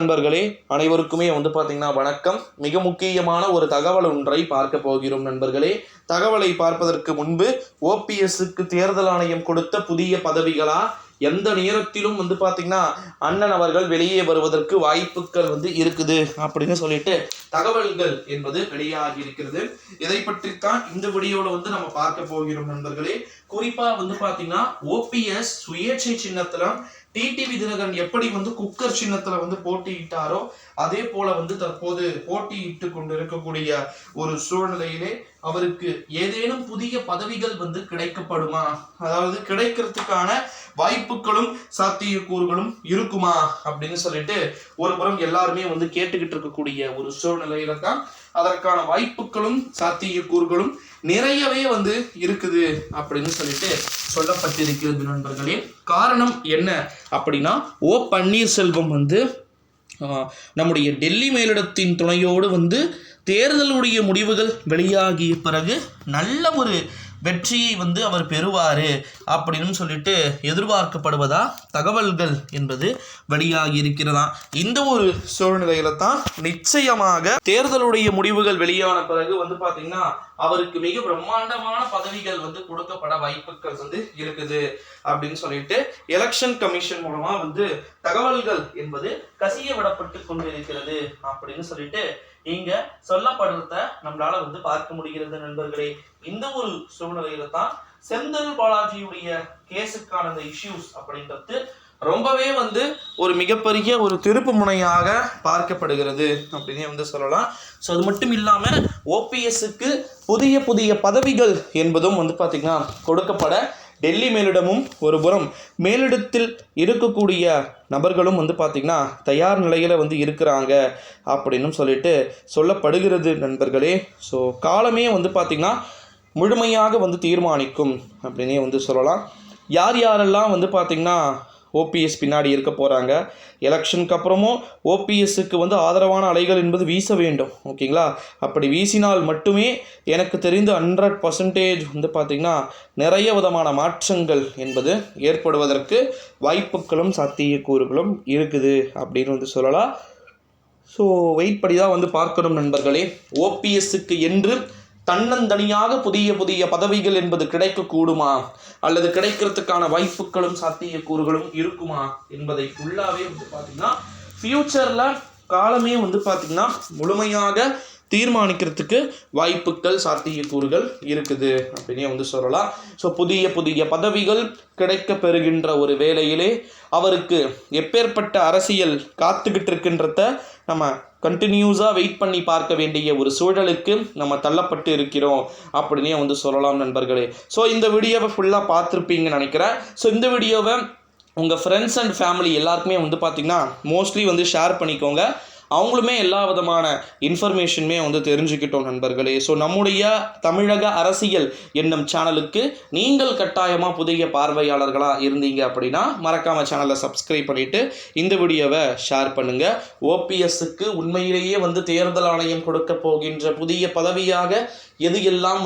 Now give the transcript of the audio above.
நண்பர்களே அனைவருக்குமே பார்த்தீங்கன்னா வணக்கம். மிக முக்கியமான ஒரு தகவல் ஒன்றை பார்க்க போகிறோம் நண்பர்களே. தகவலை பார்ப்பதற்கு முன்பு ஓபிஎஸ்க்கு தேர்தல் ஆணையம் கொடுத்த புதிய பதவிகளா, எந்த நேரத்திலும் பார்த்தீங்கன்னா அண்ணன் அவர்கள் வெளியே வருவதற்கு வாய்ப்புகள் இருக்குது அப்படின்னு சொல்லிட்டு தகவல்கள் என்பது வெளியாகி இருக்கிறது. இதை பற்றித்தான் இந்த வீடியோவில் நம்ம பார்க்க போகிறோம் நண்பர்களே. குறிப்பா பார்த்தீங்கன்னா ஓபிஎஸ் சுயேட்சை சின்னத்துல டிடிவி தினகரன் எப்படி குக்கர் சின்னத்துல போட்டியிட்டாரோ அதே போல தற்போது போட்டியிட்டு கொண்டிருக்கக்கூடிய ஒரு சூழ்நிலையிலே அவருக்கு ஏதேனும் புதிய பதவிகள் கிடைக்கப்படுமா, அதாவது கிடைக்கிறதுக்கான வாய்ப்புகளும் சாத்தியக்கூறுகளும் இருக்குமா அப்படின்னு சொல்லிட்டு ஒரு புறம் எல்லாருமே கேட்டுக்கிட்டு இருக்கக்கூடிய ஒரு சூழ்நிலையில தான் அதற்கான வாய்ப்புகளும் சாத்தியக்கூறுகளும் நிறையவே இருக்குது அப்படின்னு சொல்லிட்டு சொல்லப்பட்டிருக்கிறது நண்பர்களே. காரணம் என்ன அப்படின்னா, ஓ பன்னீர்செல்வம் நம்முடைய டெல்லி மேலிடத்தின் துணையோடு தேர்தலுடைய முடிவுகள் வெளியாகிய பிறகு நல்ல ஒரு வெற்றியை அவர் பெறுவார் அப்படின்னு சொல்லிட்டு எதிர்பார்க்கப்படுவதா தகவல்கள் என்பது வெளியாகி இருக்கிறதா. இந்த ஒரு சூழ்நிலையில தான் நிச்சயமாக தேர்தலுடைய முடிவுகள் வெளியான பிறகு பார்த்தீங்கன்னா அவருக்கு மிக பிரம்மாண்டமான பதவிகள் கொடுக்கப்பட வாய்ப்புகள் இருக்குது அப்படின்னு சொல்லிட்டு எலெக்ஷன் கமிஷன் மூலமா தகவல்கள் என்பது கசிய விடப்பட்டு கொண்டிருக்கிறது அப்படின்னு சொல்லிட்டு இங்க சொல்லப்படுறத நம்மளால பார்க்க முடிகிறது நண்பர்களே. இந்த ஒரு சூழ்நிலையில தான் செந்தில் பாலாஜியுடைய கேஸுக்கான இந்த இஷ்யூஸ் அப்படின்றது ரொம்பவே ஒரு மிகப்பெரிய ஒரு திருப்பு முனையாக பார்க்கப்படுகிறது அப்படின்னு சொல்லலாம். ஸோ அது மட்டும் இல்லாமல் ஓபிஎஸ்க்கு புதிய புதிய பதவிகள் என்பதும் பார்த்தீங்கன்னா கொடுக்கப்பட டெல்லி மேலிடமும் ஒரு புறம் மேலிடத்தில் இருக்கக்கூடிய நபர்களும் பார்த்தீங்கன்னா தயார் நிலையில் இருக்கிறாங்க அப்படின்னு சொல்லிட்டு சொல்லப்படுகிறது நண்பர்களே. ஸோ காலமே பார்த்தீங்கன்னா முழுமையாக தீர்மானிக்கும் அப்படின்னே சொல்லலாம். யார் யாரெல்லாம் பார்த்தீங்கன்னா ஓபிஎஸ் பின்னாடி இருக்க போகிறாங்க. எலெக்ஷனுக்கு அப்புறமும் ஓபிஎஸ்க்கு ஆதரவான அலைகள் என்பது வீச வேண்டும். ஓகேங்களா, அப்படி வீசினால் மட்டுமே எனக்கு தெரிந்து 100% பார்த்திங்கன்னா நிறைய விதமான மாற்றங்கள் என்பது ஏற்படுவதற்கு வாய்ப்புகளும் சாத்தியக்கூறுகளும் இருக்குது அப்படின்னு சொல்லலாம். ஸோ வெயிட் பண்ணி தான் பார்க்கணும் நண்பர்களே. ஓபிஎஸ்க்கு என்று தன்னந்தனியாக புதிய புதிய பதவிகள் என்பது கிடைக்கக்கூடுமா, அல்லது கிடைக்கிறதுக்கான வாய்ப்புகளும் சாத்தியக்கூறுகளும் இருக்குமா என்பதை ஃபுல்லாகவே பார்த்தீங்கன்னா ஃபியூச்சரில் காலமே பார்த்திங்கன்னா முழுமையாக தீர்மானிக்கிறதுக்கு வாய்ப்புகள் சாத்தியக்கூறுகள் இருக்குது அப்படின்னே சொல்லலாம். ஸோ புதிய புதிய பதவிகள் கிடைக்க பெறுகின்ற ஒரு வேளையிலே அவருக்கு எப்பேற்பட்ட அரசியல் காத்துக்கிட்டு இருக்கின்றத நம்ம கண்டினியூஸாக வெயிட் பண்ணி பார்க்க வேண்டிய ஒரு சூழலுக்கு நம்ம தள்ளப்பட்டு இருக்கிறோம் அப்படின்னே சொல்லலாம் நண்பர்களே. ஸோ இந்த வீடியோவை ஃபுல்லாக பார்த்துருப்பீங்கன்னு நினைக்கிறேன். ஸோ இந்த வீடியோவை உங்கள் ஃப்ரெண்ட்ஸ் அண்ட் ஃபேமிலி எல்லாருக்குமே பார்த்திங்கன்னா மோஸ்ட்லி ஷேர் பண்ணிக்கோங்க. அவங்களுமே எல்லா விதமான இன்ஃபர்மேஷனுமே தெரிஞ்சுக்கிட்டோம் நண்பர்களே. ஸோ நம்முடைய தமிழக அரசியல் என்னும் சேனலுக்கு நீங்கள் கட்டாயமாக புதிய பார்வையாளர்களாக இருந்தீங்க அப்படின்னா மறக்காமல் சேனலை சப்ஸ்கிரைப் பண்ணிவிட்டு இந்த வீடியோவை ஷேர் பண்ணுங்கள். ஓபிஎஸ்க்கு உண்மையிலேயே தேர்தல் ஆணையம் கொடுக்க போகின்ற புதிய பதவியாக எது எல்லாம்